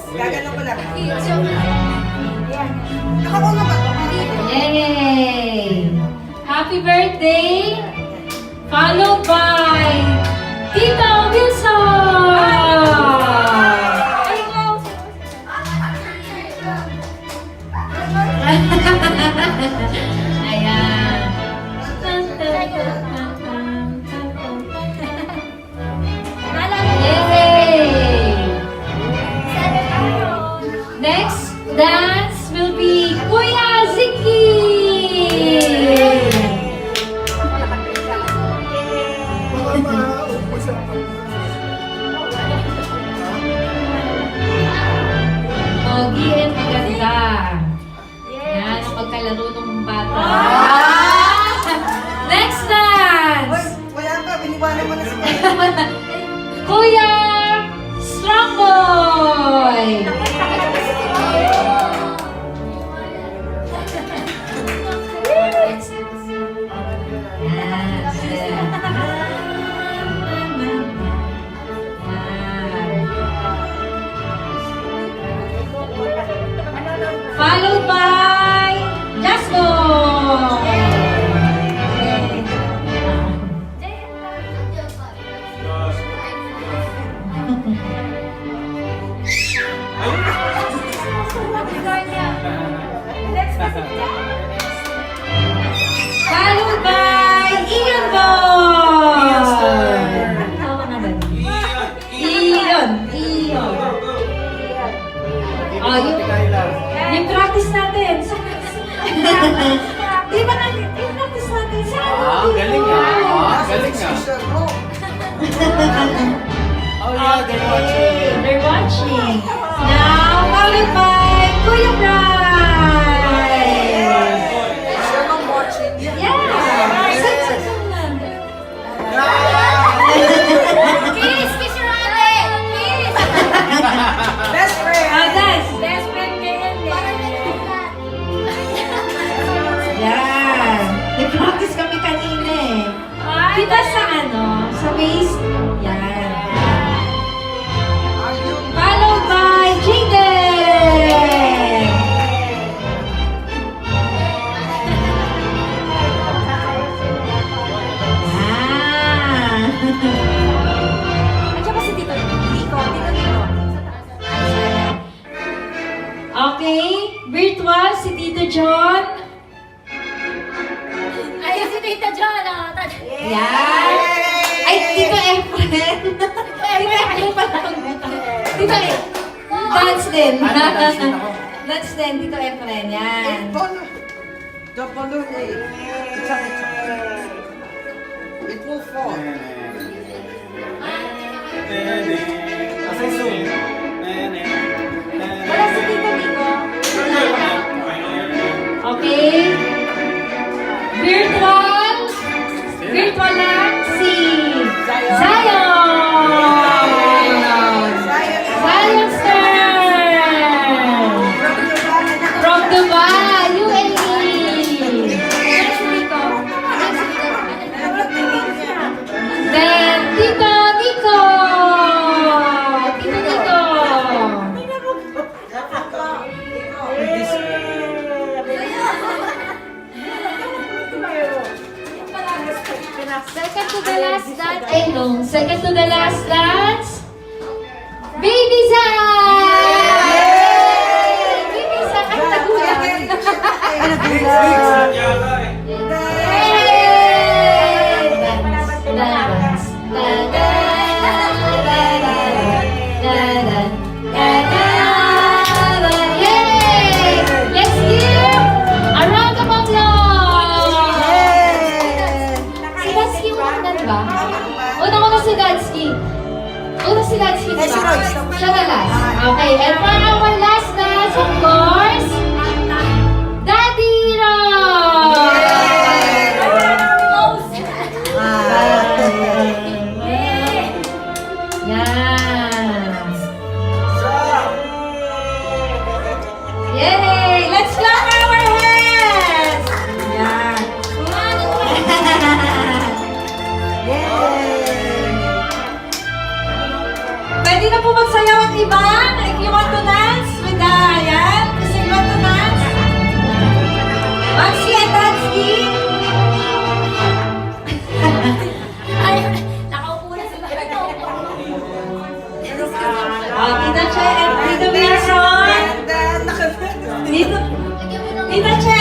Gagano ko lang. Yay! Happy birthday! Followed by Tita Wilson! Ayan. Yay! Next dance will be Kuya Ziki! Pogi and maganda. Yan ang pagkalaro ng bata. Next dance! Wala pa, biniwanan mo na si Kuya Strongboy! Followed by Jasmine! Followed by Ian Boy! Ian! Oh, yung practice natin. Di ba natin? Yung practice natin. Galing ah. Galing ah. Oh yeah, they're watching. They're watching. Now, followed by Kuya Bryce. Siya bang watching? Yeah. Kiss your ate! Kiss! Best friend! Dance. Best friend kayo Yan. Nag-practice kami kanina eh. Kita sa sa base. Yan. Followed by Jaden. Andiyan ba si Tito Nico? Tito Nico. Okay, virtual si Tito John. Ayun si Tita John. Yan. Ay, Tito Efren. Tito Efren pala. Tito Efren. Dance din. Dance din, Tito Efren. Yan. The balloon It will fall. Wala si Tito Nico. Okay. Virtual lang si Zion. Zion Stern. From Dubai, UAE. Then, Tito Nico. Tito Nico. Second to the last dance. Ay, no. Second to the last dance. Baby Zai! Baby Zai! Ay, nagulat. Dance. Yay! Let's give a round of applause! Si Dansky umundan ba? Una si Dansky. Una si Dansky ba? Siya na last. Okay, and for our last dance, of course, Daddy Roy! Yan. Yay! Let's clap our hands! Yan. Pwede Ready na po magsayaw ang iba? If you want to dance with the, yan? Gusto you want to dance? Maxi and Tatsky? Ay, nakaupo na sila. Tita Che and Tita Wilson. And then, Tita Che